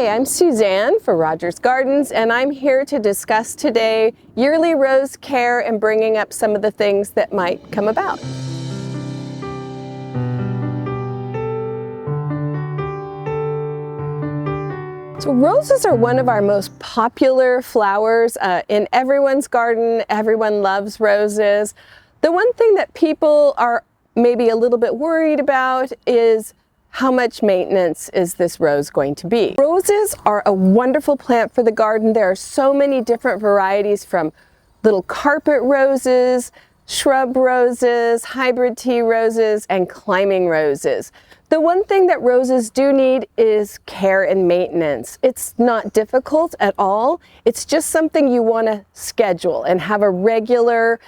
Hi, I'm Suzanne for Rogers Gardens, and I'm here to discuss today yearly rose care and bringing up some of the things that might come about. So roses are one of our most popular flowers in everyone's garden. Everyone loves roses. The one thing that people are maybe a little bit worried about is how much maintenance is this rose going to be? Roses are a wonderful plant for the garden. There are so many different varieties, from little carpet roses, shrub roses, hybrid tea roses, and climbing roses. The one thing that roses do need is care and maintenance. It's not difficult at all. It's just something you want to schedule and have a regular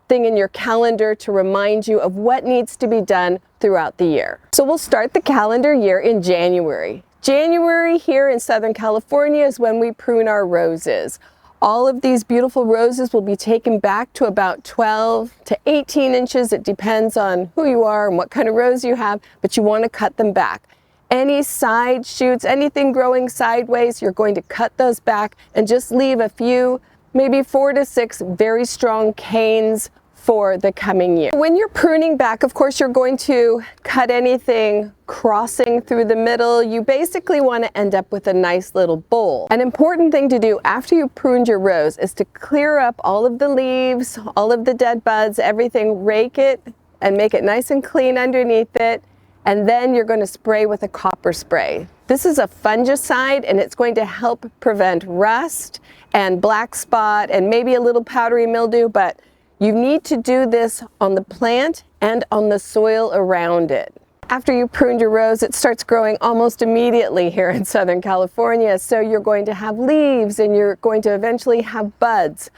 thing in your calendar to remind you of what needs to be done throughout the year. So we'll start the calendar year in January. January here in Southern California is when we prune our roses. All of these beautiful roses will be taken back to about 12 to 18 inches. It depends on who you are and what kind of rose you have, but you want to cut them back. Any side shoots, anything growing sideways, you're going to cut those back and just leave a few, maybe 4 to 6 very strong canes for the coming year. When you're pruning back, of course, you're going to cut anything crossing through the middle. You basically want to end up with a nice little bowl. An important thing to do after you've pruned your rose is to clear up all of the leaves, all of the dead buds, everything, rake it and make it nice and clean underneath it. And then you're going to spray with a copper spray. This is a fungicide, and it's going to help prevent rust and black spot and maybe a little powdery mildew, but you need to do this on the plant and on the soil around it. After you pruned your rose, it starts growing almost immediately here in Southern California, so you're going to have leaves and you're going to eventually have buds.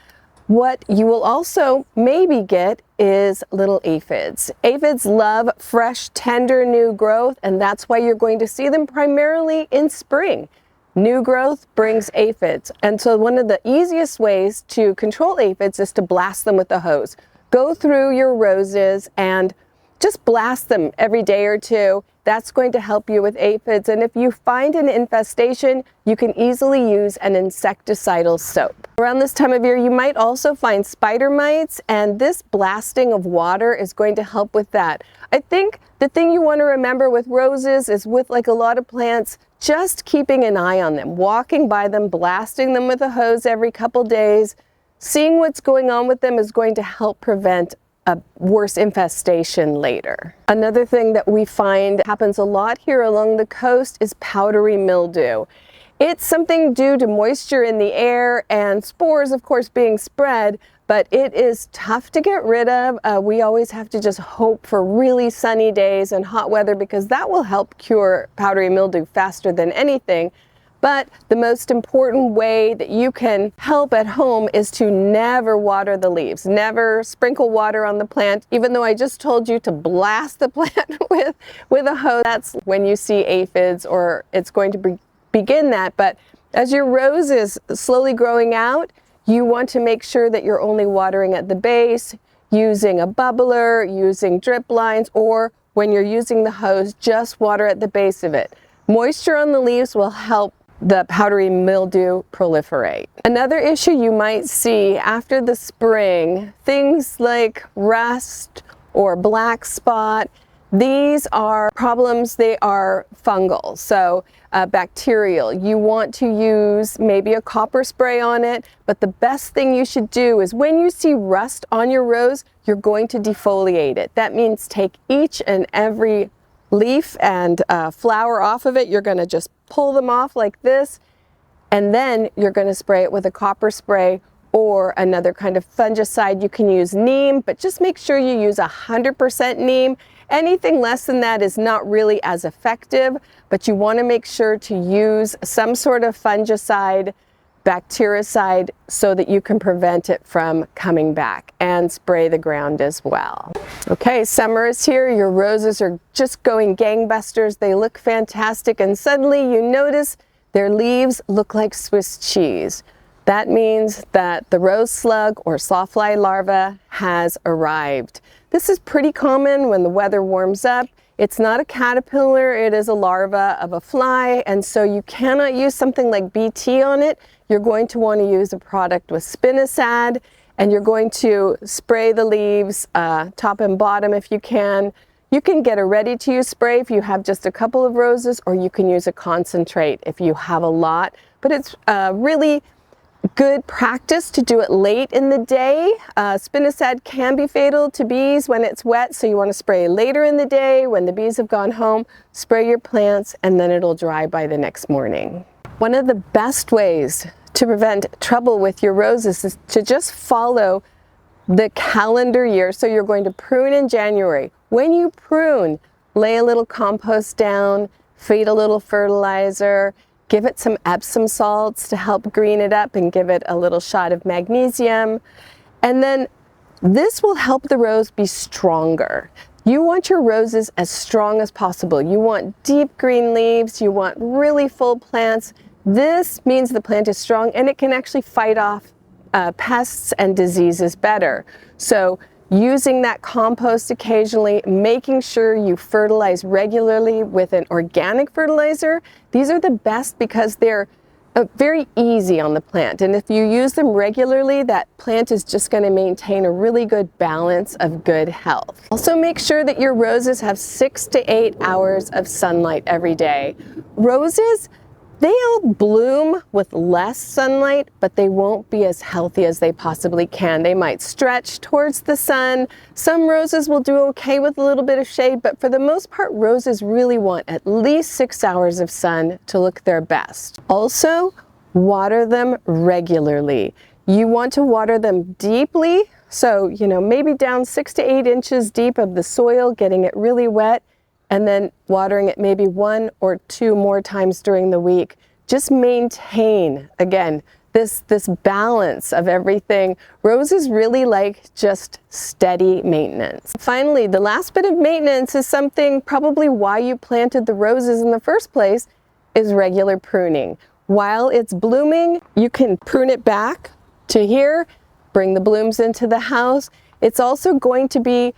What you will also maybe get is little aphids. Aphids love fresh, tender, new growth, and that's why you're going to see them primarily in spring. New growth brings aphids, and so one of the easiest ways to control aphids is to blast them with a hose. Go through your roses and just blast them every day or two. That's going to help you with aphids, and if you find an infestation, you can easily use an insecticidal soap. Around this time of year, you might also find spider mites, and this blasting of water is going to help with that. I think the thing you want to remember with roses is, with like a lot of plants, just keeping an eye on them, walking by them, blasting them with a hose every couple days, seeing what's going on with them is going to help prevent a worse infestation later. Another thing that we find happens a lot here along the coast is powdery mildew. It's something due to moisture in the air and spores, of course, being spread, but it is tough to get rid of. We always have to just hope for really sunny days and hot weather, because that will help cure powdery mildew faster than anything. But the most important way that you can help at home is to never water the leaves. Never sprinkle water on the plant, even though I just told you to blast the plant with a hose. That's when you see aphids, or it's going to begin that. But as your rose is slowly growing out, you want to make sure that you're only watering at the base, using a bubbler, using drip lines, or when you're using the hose, just water at the base of it. Moisture on the leaves will help the powdery mildew proliferate. Another issue you might see after the spring, things like rust or black spot. These are problems. They are fungal, so bacterial. You want to use maybe a copper spray on it, but the best thing you should do is, when you see rust on your rose, you're going to defoliate it. That means take each and every leaf and flower off of it. You're going to just pull them off like this, and then you're going to spray it with a copper spray or another kind of fungicide. You can use neem, but just make sure you use 100% neem. Anything less than that is not really as effective, but you want to make sure to use some sort of fungicide, bactericide, so that you can prevent it from coming back, and spray the ground as well. Okay, summer is here. Your roses are just going gangbusters. They look fantastic, and suddenly you notice their leaves look like Swiss cheese. That means that the rose slug or sawfly larva has arrived. This is pretty common when the weather warms up. It's not a caterpillar, it is a larva of a fly, and so you cannot use something like BT on it. You're going to want to use a product with spinosad, and you're going to spray the leaves top and bottom if you can. You can get a ready-to-use spray if you have just a couple of roses, or you can use a concentrate if you have a lot. But it's really good practice to do it late in the day. Spinosad can be fatal to bees when it's wet, so you want to spray later in the day when the bees have gone home. Spray your plants, and then it'll dry by the next morning. One of the best ways to prevent trouble with your roses is to just follow the calendar year. So you're going to prune in January. When you prune, lay a little compost down, feed a little fertilizer, give it some Epsom salts to help green it up, and give it a little shot of magnesium. And then this will help the rose be stronger. You want your roses as strong as possible. You want deep green leaves, you want really full plants. This means the plant is strong, and it can actually fight off pests and diseases better. So using that compost occasionally, making sure you fertilize regularly with an organic fertilizer. These are the best because they're very easy on the plant, and if you use them regularly, that plant is just going to maintain a really good balance of good health. Also, make sure that your roses have 6 to 8 hours of sunlight every day. Roses, they'll bloom with less sunlight, but they won't be as healthy as they possibly can. They might stretch towards the sun. Some roses will do okay with a little bit of shade, but for the most part, roses really want at least 6 hours of sun to look their best. Also, water them regularly. You want to water them deeply, so maybe down 6 to 8 inches deep of the soil, getting it really wet, and then watering it maybe 1 or 2 more times during the week. Just maintain, again, this balance of everything. Roses really like just steady maintenance. Finally, the last bit of maintenance is something probably why you planted the roses in the first place, is regular pruning. While it's blooming, you can prune it back to here, bring the blooms into the house. It's also going to be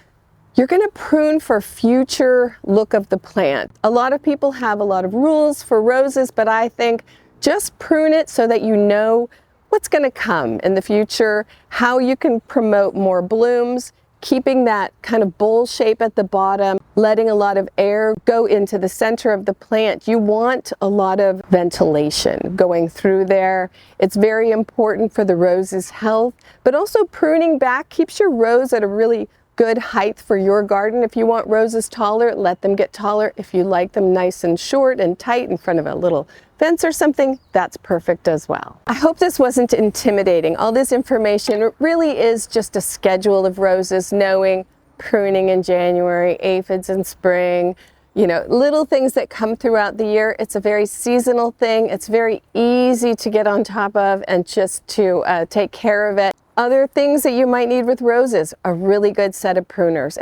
you're going to prune for future look of the plant. A lot of people have a lot of rules for roses, but I think just prune it so that you know what's going to come in the future, how you can promote more blooms, keeping that kind of bowl shape at the bottom, letting a lot of air go into the center of the plant. You want a lot of ventilation going through there. It's very important for the rose's health, but also pruning back keeps your rose at a really good height for your garden. If you want roses taller, let them get taller. If you like them nice and short and tight in front of a little fence or something, that's perfect as well. I hope this wasn't intimidating. All this information really is just a schedule of roses, knowing pruning in January, aphids in spring, little things that come throughout the year. It's a very seasonal thing. It's very easy to get on top of and just to take care of it. Other things that you might need with roses, a really good set of pruners.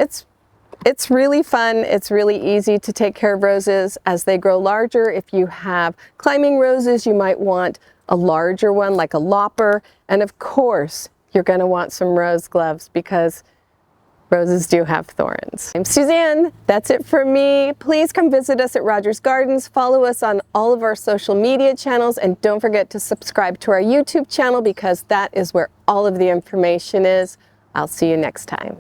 It's really fun. It's really easy to take care of roses as they grow larger. If you have climbing roses, you might want a larger one like a lopper. And of course, you're going to want some rose gloves because roses do have thorns. I'm Suzanne. That's it for me. Please come visit us at Rogers Gardens. Follow us on all of our social media channels, and don't forget to subscribe to our YouTube channel because that is where all of the information is. I'll see you next time.